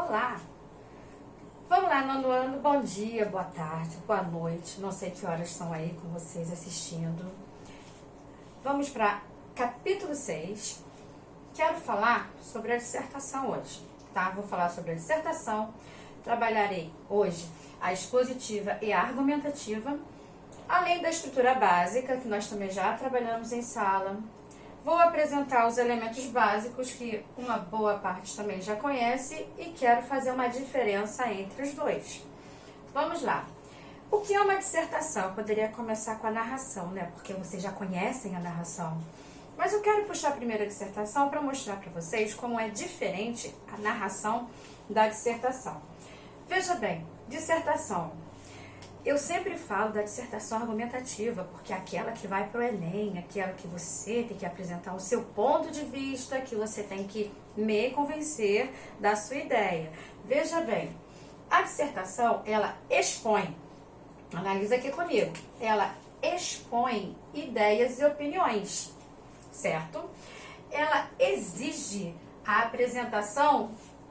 Olá! Vamos lá, nono ano, bom dia, boa tarde, boa noite, não sei que horas estão aí com vocês assistindo. Vamos para capítulo 6. Quero falar sobre a dissertação hoje, tá? Vou falar sobre a dissertação, trabalharei hoje a expositiva e a argumentativa, além da estrutura básica, que nós também já trabalhamos em sala. Vou apresentar os elementos básicos, que uma boa parte também já conhece, e quero fazer uma diferença entre os dois. Vamos lá. O que é uma dissertação? Eu poderia começar com a narração, né? Porque vocês já conhecem a narração. Mas eu quero puxar a primeira dissertação para mostrar para vocês como é diferente a narração da dissertação. Veja bem, dissertação. Eu sempre falo da dissertação argumentativa, porque é aquela que vai para o Enem, aquela que você tem que apresentar o seu ponto de vista, que você tem que me convencer da sua ideia. Veja bem, a dissertação, ela expõe, analisa aqui comigo, ela expõe ideias e opiniões, certo? Ela exige a apresentação,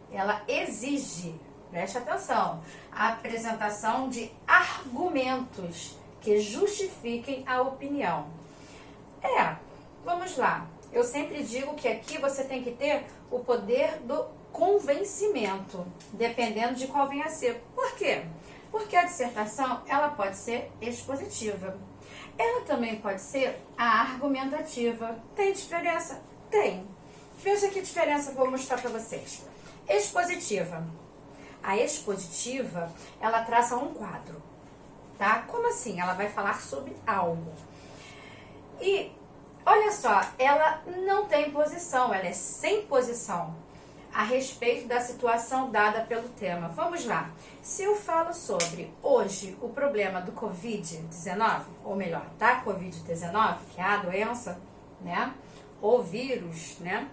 ela exige, preste atenção, a apresentação de argumentos que justifiquem a opinião. Vamos lá. Eu sempre digo que aqui você tem que ter o poder do convencimento, dependendo de qual venha a ser. Por quê? Porque a dissertação, ela pode ser expositiva. Ela também pode ser argumentativa. Tem diferença? Tem. Veja que diferença eu vou mostrar para vocês. Expositiva. A expositiva, ela traça um quadro, tá? Como assim? Ela vai falar sobre algo. E, olha só, ela não tem posição, ela é sem posição a respeito da situação dada pelo tema. Vamos lá. Se eu falo sobre, hoje, o problema do Covid-19, ou melhor, da Covid-19, que é a doença, né? O vírus, né?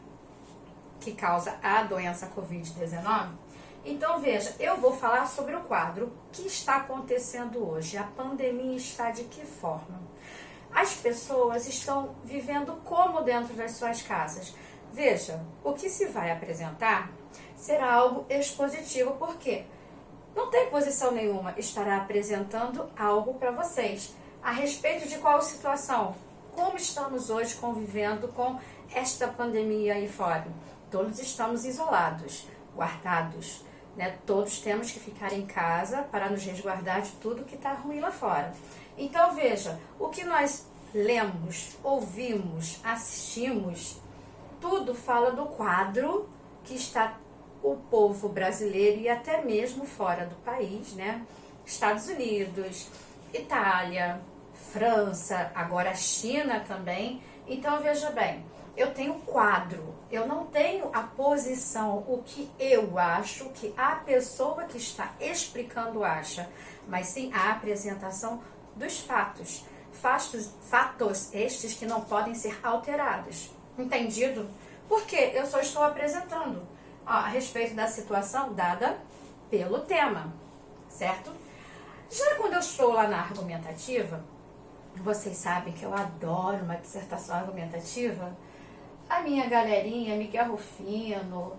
Que causa a doença Covid-19. Então, veja, eu vou falar sobre o quadro. O que está acontecendo hoje? A pandemia está de que forma? As pessoas estão vivendo como dentro das suas casas? Veja, o que se vai apresentar será algo expositivo, porque não tem posição nenhuma, estará apresentando algo para vocês. A respeito de qual situação? Como estamos hoje convivendo com esta pandemia aí fora? Todos estamos isolados, guardados. Né? Todos temos que ficar em casa para nos resguardar de tudo que está ruim lá fora. Então, veja, o que nós lemos, ouvimos, assistimos, tudo fala do quadro que está o povo brasileiro e até mesmo fora do país, né? Estados Unidos, Itália, França, agora a China também. Então, veja bem, eu tenho quadro, eu não tenho a posição, o que eu acho, que a pessoa que está explicando acha, mas sim a apresentação dos fatos. Fatos estes que não podem ser alterados. Entendido? Porque eu só estou apresentando a respeito da situação dada pelo tema, certo? Já quando eu estou lá na argumentativa, vocês sabem que eu adoro uma dissertação argumentativa. A minha galerinha, Miguel Rufino,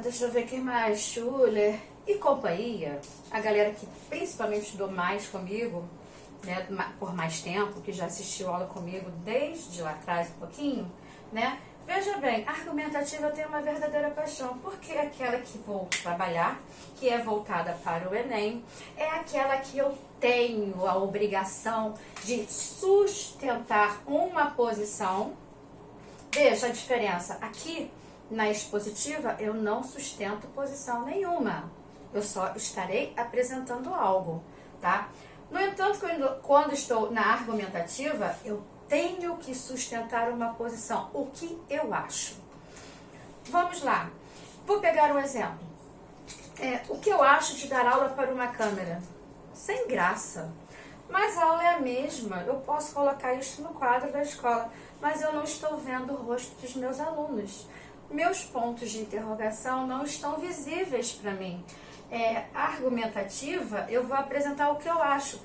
deixa eu ver quem mais, Schuller e companhia, a galera que principalmente estudou mais comigo, né, por mais tempo, que já assistiu aula comigo desde lá atrás um pouquinho, né? Veja bem, a argumentativa tem uma verdadeira paixão, porque é aquela que vou trabalhar, que é voltada para o Enem, é aquela que eu tenho a obrigação de sustentar uma posição. Veja a diferença. Aqui, na expositiva, eu não sustento posição nenhuma. Eu só estarei apresentando algo, tá? No entanto, quando estou na argumentativa, eu tenho que sustentar uma posição. O que eu acho? Vamos lá. Vou pegar um exemplo. O que eu acho de dar aula para uma câmera? Sem graça. Mas a aula é a mesma. Eu posso colocar isso no quadro da escola, mas eu não estou vendo o rosto dos meus alunos. Meus pontos de interrogação não estão visíveis para mim. Argumentativa, eu vou apresentar o que eu acho.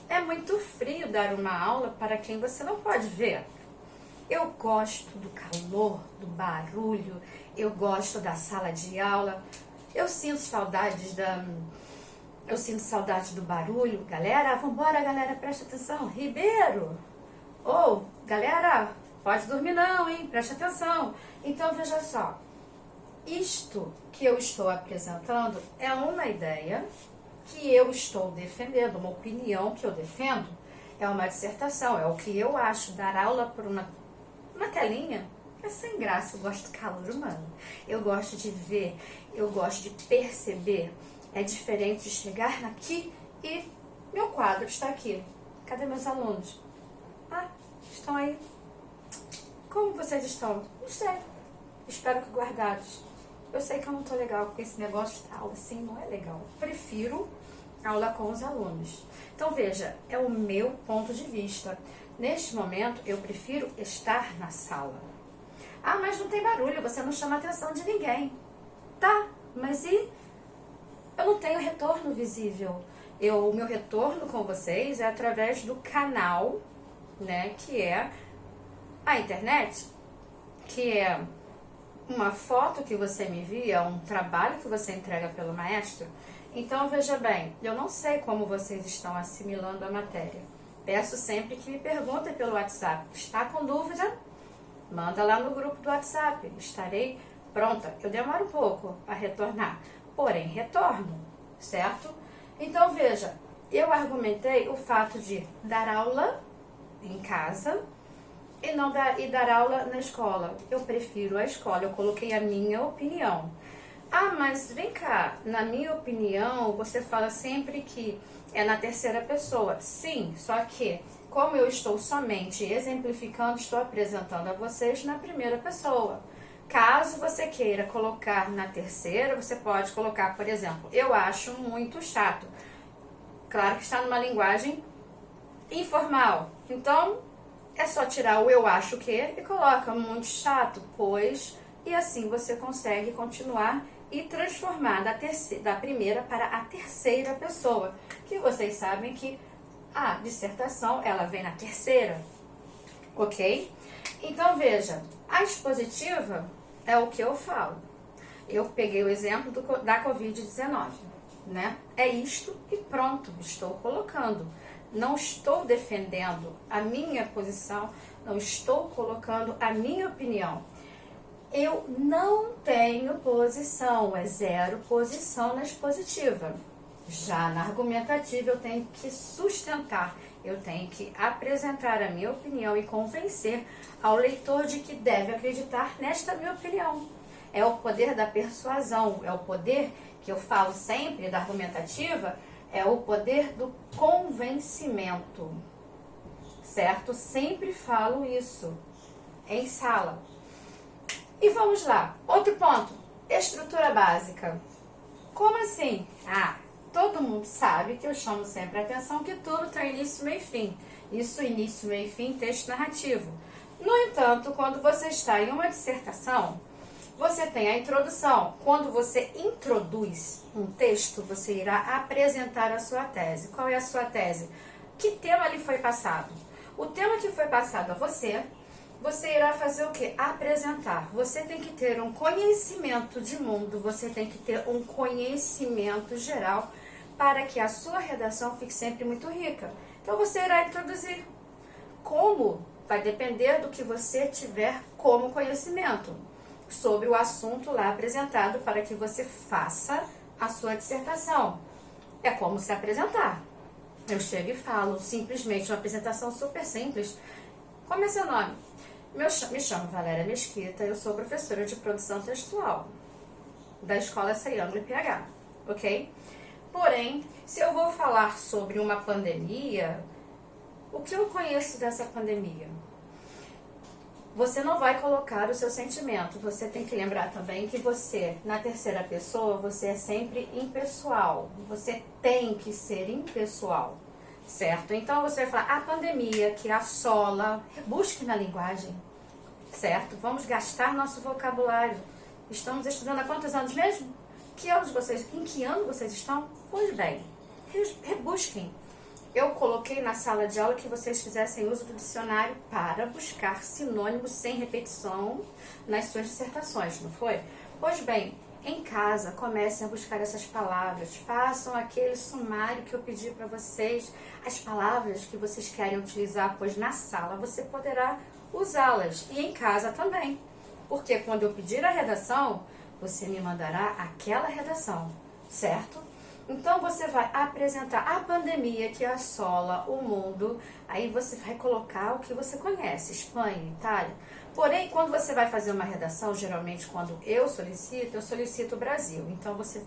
É muito frio dar uma aula para quem você não pode ver. Eu gosto do calor, do barulho, eu gosto da sala de aula. Eu sinto saudades Eu sinto saudade do barulho. Galera, vambora, galera, presta atenção. Ribeiro! Ou, galera, pode dormir não, hein? Presta atenção. Então, veja só. Isto que eu estou apresentando é uma ideia que eu estou defendendo, uma opinião que eu defendo. É uma dissertação, é o que eu acho. Dar aula por uma telinha é sem graça. Eu gosto do calor humano. Eu gosto de ver, eu gosto de perceber. É diferente de chegar aqui e meu quadro está aqui. Cadê meus alunos? Ah, estão aí. Como vocês estão? Não sei. Espero que guardados. Eu sei que eu não estou legal com esse negócio de aula, assim, não é legal. Prefiro aula com os alunos. Então, veja, é o meu ponto de vista. Neste momento, eu prefiro estar na sala. Ah, mas não tem barulho, você não chama a atenção de ninguém. Tá, mas e... eu não tenho retorno visível. O meu retorno com vocês é através do canal, né, que é a internet, que é uma foto que você me envia, um trabalho que você entrega pelo maestro. Então, veja bem, eu não sei como vocês estão assimilando a matéria. Peço sempre que me perguntem pelo WhatsApp. Está com dúvida? Manda lá no grupo do WhatsApp. Estarei pronta. Eu demoro um pouco a retornar, porém retorno, certo? Então, veja, eu argumentei o fato de dar aula em casa e dar aula na escola. Eu prefiro a escola, eu coloquei a minha opinião. Ah, mas vem cá, na minha opinião, você fala sempre que é na terceira pessoa. Sim, só que, como eu estou somente exemplificando, estou apresentando a vocês na primeira pessoa. Caso você queira colocar na terceira, você pode colocar, por exemplo, eu acho muito chato. Claro que está numa linguagem informal. Então, é só tirar o eu acho que e coloca muito chato, pois, e assim você consegue continuar e transformar da primeira para a terceira pessoa. Que vocês sabem que a dissertação, ela vem na terceira, ok? Então, veja, a expositiva é o que eu falo. Eu peguei o exemplo da Covid-19, né? É isto e pronto, estou colocando. Não estou defendendo a minha posição, não estou colocando a minha opinião. Eu não tenho posição, é zero posição na expositiva. Já na argumentativa eu tenho que sustentar, eu tenho que apresentar a minha opinião e convencer ao leitor de que deve acreditar nesta minha opinião. É o poder da persuasão, é o poder que eu falo sempre da argumentativa, é o poder do convencimento, certo? Sempre falo isso em sala. E vamos lá, outro ponto, estrutura básica. Como assim? Ah, todo mundo sabe que eu chamo sempre a atenção que tudo tem início, meio e fim. Isso, início, meio e fim, texto narrativo. No entanto, quando você está em uma dissertação, você tem a introdução. Quando você introduz um texto, você irá apresentar a sua tese. Qual é a sua tese? Que tema lhe foi passado? O tema que foi passado a você irá fazer o quê? Apresentar. Você tem que ter um conhecimento de mundo, você tem que ter um conhecimento geral para que a sua redação fique sempre muito rica. Então, você irá introduzir. Como? Vai depender do que você tiver como conhecimento sobre o assunto lá apresentado para que você faça a sua dissertação. É como se apresentar. Eu chego e falo simplesmente uma apresentação super simples. Como é seu nome? Me chamo Valéria Mesquita, eu sou professora de produção textual da Escola Sayanglo PH, ok? Porém, se eu vou falar sobre uma pandemia, o que eu conheço dessa pandemia? Você não vai colocar o seu sentimento. Você tem que lembrar também que você, na terceira pessoa, você é sempre impessoal. Você tem que ser impessoal, certo? Então você vai falar a pandemia que assola, busque na linguagem, certo? Vamos gastar nosso vocabulário. Estamos estudando há quantos anos mesmo? Em que ano vocês estão? Pois bem, rebusquem. Eu coloquei na sala de aula que vocês fizessem uso do dicionário para buscar sinônimos sem repetição nas suas dissertações, não foi? Pois bem, em casa, comecem a buscar essas palavras, façam aquele sumário que eu pedi para vocês, as palavras que vocês querem utilizar, pois na sala você poderá usá-las e em casa também. Porque quando eu pedir a redação, você me mandará aquela redação, certo? Então você vai apresentar a pandemia que assola o mundo, aí você vai colocar o que você conhece, Espanha, Itália. Porém, quando você vai fazer uma redação, geralmente quando eu solicito o Brasil. Então você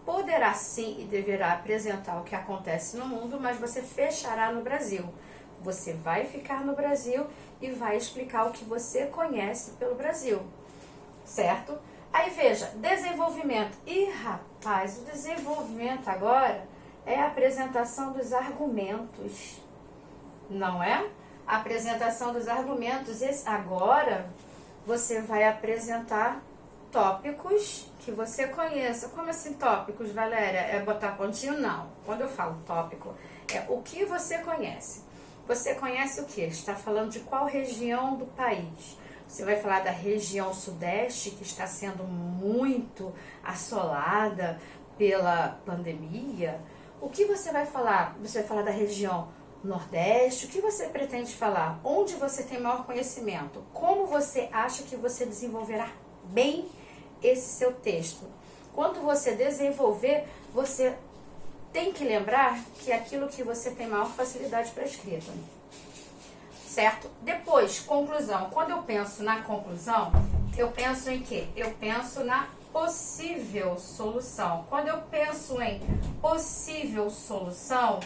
poderá sim e deverá apresentar o que acontece no mundo, mas você fechará no Brasil. Você vai ficar no Brasil e vai explicar o que você conhece pelo Brasil, certo? Aí veja, desenvolvimento. Ih, rapaz, o desenvolvimento agora é a apresentação dos argumentos, não é? A apresentação dos argumentos. Agora você vai apresentar tópicos que você conheça. Como assim tópicos, Valéria? É botar pontinho? Não. Quando eu falo tópico, é o que você conhece. Você conhece o que? Está falando de qual região do país? Você vai falar da região sudeste, que está sendo muito assolada pela pandemia. O que você vai falar? Você vai falar da região nordeste? O que você pretende falar? Onde você tem maior conhecimento? Como você acha que você desenvolverá bem esse seu texto? Quando você desenvolver, você tem que lembrar que é aquilo que você tem maior facilidade para escrita. Certo? Depois, conclusão. Quando eu penso na conclusão, eu penso em quê? Eu penso na possível solução. Quando eu penso em possível solução,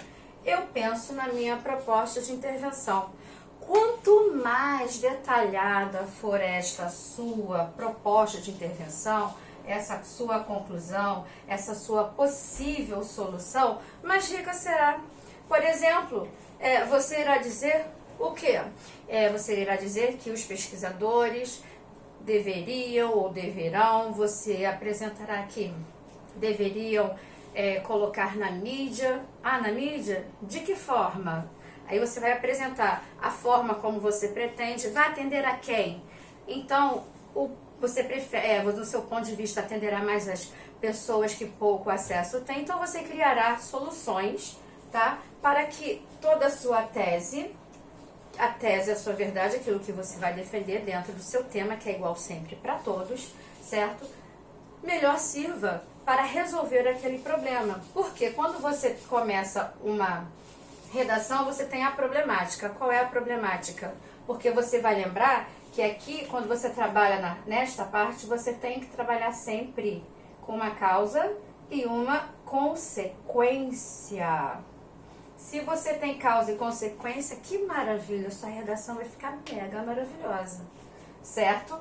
eu penso na minha proposta de intervenção. Quanto mais detalhada for esta sua proposta de intervenção, essa sua conclusão, essa sua possível solução, mais rica será. Por exemplo, você irá dizer o quê? Você irá dizer que os pesquisadores deveriam ou deverão, você apresentará aqui, deveriam colocar na mídia. Ah, na mídia? De que forma? Aí você vai apresentar a forma como você pretende, vai atender a quem? Então, você prefere, do seu ponto de vista, atenderá mais as pessoas que pouco acesso têm, então você criará soluções, tá? Para que toda a sua tese, a tese é a sua verdade, aquilo que você vai defender dentro do seu tema, que é igual sempre para todos, certo? Melhor sirva para resolver aquele problema. Porque quando você começa uma redação, você tem a problemática. Qual é a problemática? Porque você vai lembrar que aqui, quando você trabalha nesta parte, você tem que trabalhar sempre com uma causa e uma consequência. Se você tem causa e consequência, que maravilha, sua redação vai ficar mega maravilhosa, certo?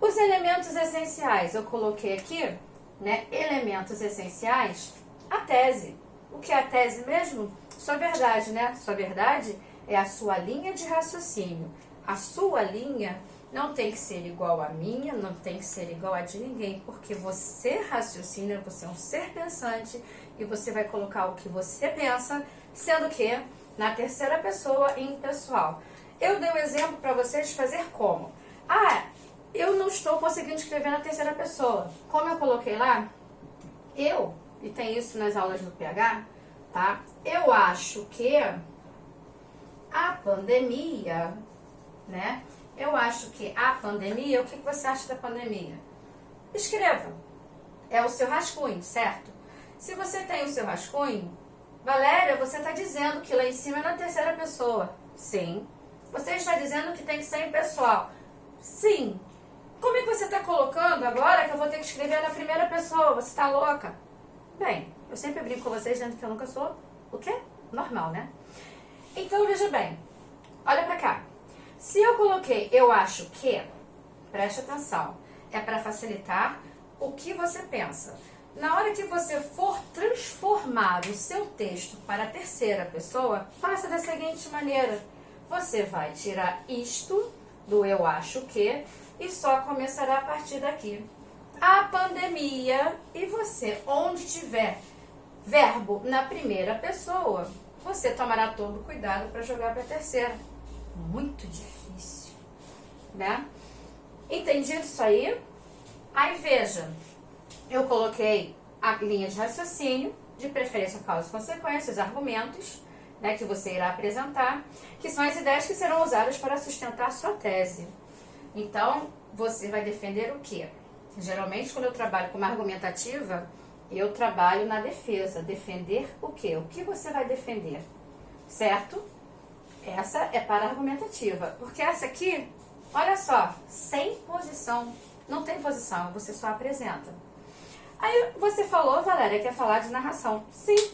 Os elementos essenciais, eu coloquei aqui, né, elementos essenciais, a tese. O que é a tese mesmo? Sua verdade, né? Sua verdade é a sua linha de raciocínio. A sua linha não tem que ser igual à minha, não tem que ser igual a de ninguém, porque você raciocina, você é um ser pensante e você vai colocar o que você pensa, sendo que na terceira pessoa impessoal. Eu dei um exemplo para vocês de fazer como. Ah, eu não estou conseguindo escrever na terceira pessoa. Como eu coloquei lá, e tem isso nas aulas do PH, tá? Eu acho que a pandemia, né? Eu acho que a pandemia, o que você acha da pandemia? Escreva. É o seu rascunho, certo? Se você tem o seu rascunho, Valéria, você está dizendo que lá em cima é na terceira pessoa. Sim. Você está dizendo que tem que ser impessoal. Sim. Como é que você está colocando agora que eu vou ter que escrever na primeira pessoa? Você está louca? Bem, eu sempre brinco com vocês dizendo que eu nunca sou o quê? Normal, né? Então, veja bem. Olha pra cá. Se eu coloquei eu acho que, preste atenção, é para facilitar o que você pensa. Na hora que você for transformar o seu texto para a terceira pessoa, faça da seguinte maneira. Você vai tirar isto do eu acho que e só começará a partir daqui. A pandemia, e você, onde tiver verbo na primeira pessoa, você tomará todo o cuidado para jogar para a terceira. Muito difícil, né? Entendido isso aí? Aí veja, eu coloquei a linha de raciocínio, de preferência causa e consequências, argumentos, né, que você irá apresentar, que são as ideias que serão usadas para sustentar a sua tese. Então, você vai defender o quê? Geralmente, quando eu trabalho como argumentativa, eu trabalho na defesa. Defender o quê? O que você vai defender? Certo? Essa é para argumentativa. Porque essa aqui, olha só, sem posição. Não tem posição, você só apresenta. Aí você falou, Valéria, quer falar de narração. Sim.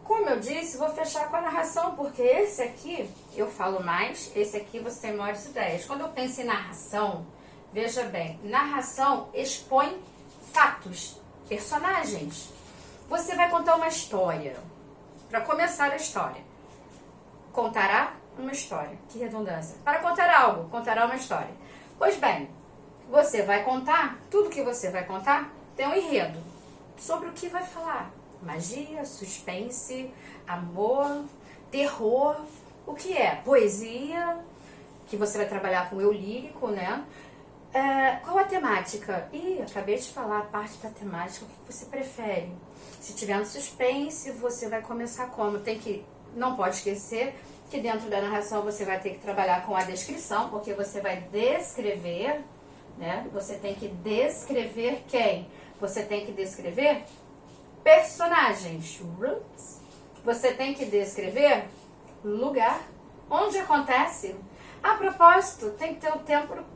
Como eu disse, vou fechar com a narração, porque esse aqui eu falo mais, esse aqui você tem maiores ideias. Quando eu penso em narração, veja bem, narração expõe fatos, personagens. Você vai contar uma história. Para começar a história, contará uma história. Que redundância. Para contar algo, contará uma história. Pois bem, você vai contar, tudo que você vai contar tem um enredo. Sobre o que vai falar? Magia, suspense, amor, terror. O que é? Poesia, que você vai trabalhar com o eu lírico, né? Qual a temática? Ih, acabei de falar a parte da temática. O que você prefere? Se tiver no suspense, você vai começar como? Não pode esquecer que dentro da narração você vai ter que trabalhar com a descrição, porque você vai descrever, né? Você tem que descrever quem? Você tem que descrever personagens. Você tem que descrever lugar onde acontece. A propósito, tem que ter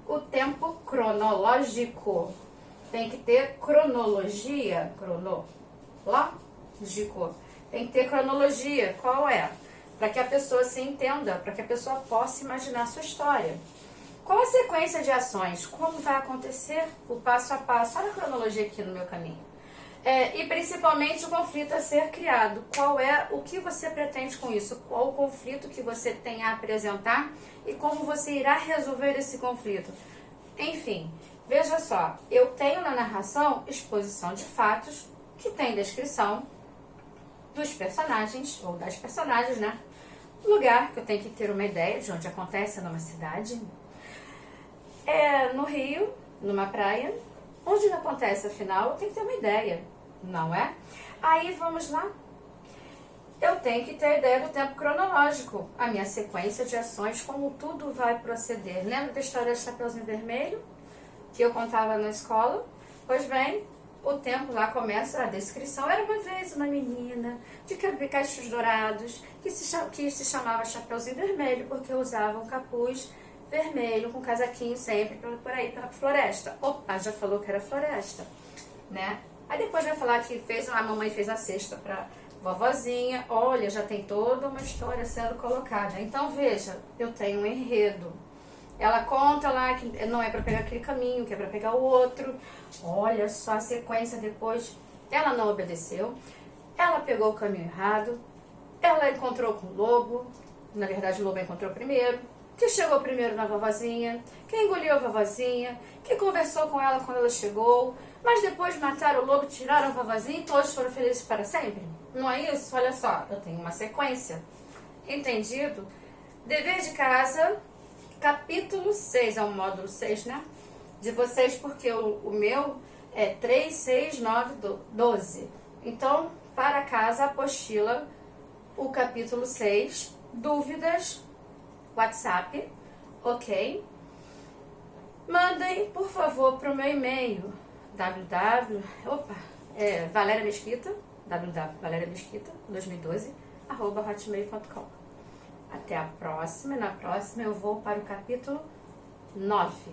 o tempo cronológico. Tem que ter cronologia. Cronológico. Tem que ter cronologia. Qual é? Para que a pessoa se entenda, para que a pessoa possa imaginar a sua história. Qual a sequência de ações? Como vai acontecer o passo a passo? Olha a cronologia aqui no meu caminho. E principalmente o conflito a ser criado. O que você pretende com isso? Qual o conflito que você tem a apresentar e como você irá resolver esse conflito? Enfim, veja só, eu tenho na narração exposição de fatos que tem descrição dos personagens, ou das personagens, né? Lugar, que eu tenho que ter uma ideia de onde acontece numa cidade. No Rio, numa praia. Onde acontece, afinal, eu tenho que ter uma ideia, não é? Aí, vamos lá. Eu tenho que ter a ideia do tempo cronológico, a minha sequência de ações, como tudo vai proceder. Lembra da história do Chapeuzinho Vermelho, que eu contava na escola? Pois bem, o tempo lá começa a descrição. Era uma vez uma menina de cachos dourados que se chamava Chapeuzinho Vermelho, porque usava um capuz vermelho, com casaquinho sempre, por aí pela floresta. Opa, já falou que era floresta, né? Aí depois vai falar que a mamãe fez a cesta pra vovozinha. Olha, já tem toda uma história sendo colocada. Então, veja, eu tenho um enredo. Ela conta lá que não é pra pegar aquele caminho, que é pra pegar o outro. Olha só a sequência depois. Ela não obedeceu. Ela pegou o caminho errado. Ela encontrou com o lobo. Na verdade, o lobo encontrou primeiro. Que chegou primeiro na vovozinha, que engoliu a vovozinha, que conversou com ela quando ela chegou, mas depois mataram o lobo, tiraram a vovozinha e todos foram felizes para sempre? Não é isso? Olha só, eu tenho uma sequência. Entendido? Dever de casa, capítulo 6, é o módulo 6, né? De vocês, porque o meu é 3, 6, 9, 12. Então, para casa, apostila, o capítulo 6, dúvidas, WhatsApp, ok? Mandem, por favor, para o meu e-mail, Valéria Mesquita, www.valeriamesquita2012, @hotmail.com. Até a próxima. Na próxima eu vou para o capítulo 9.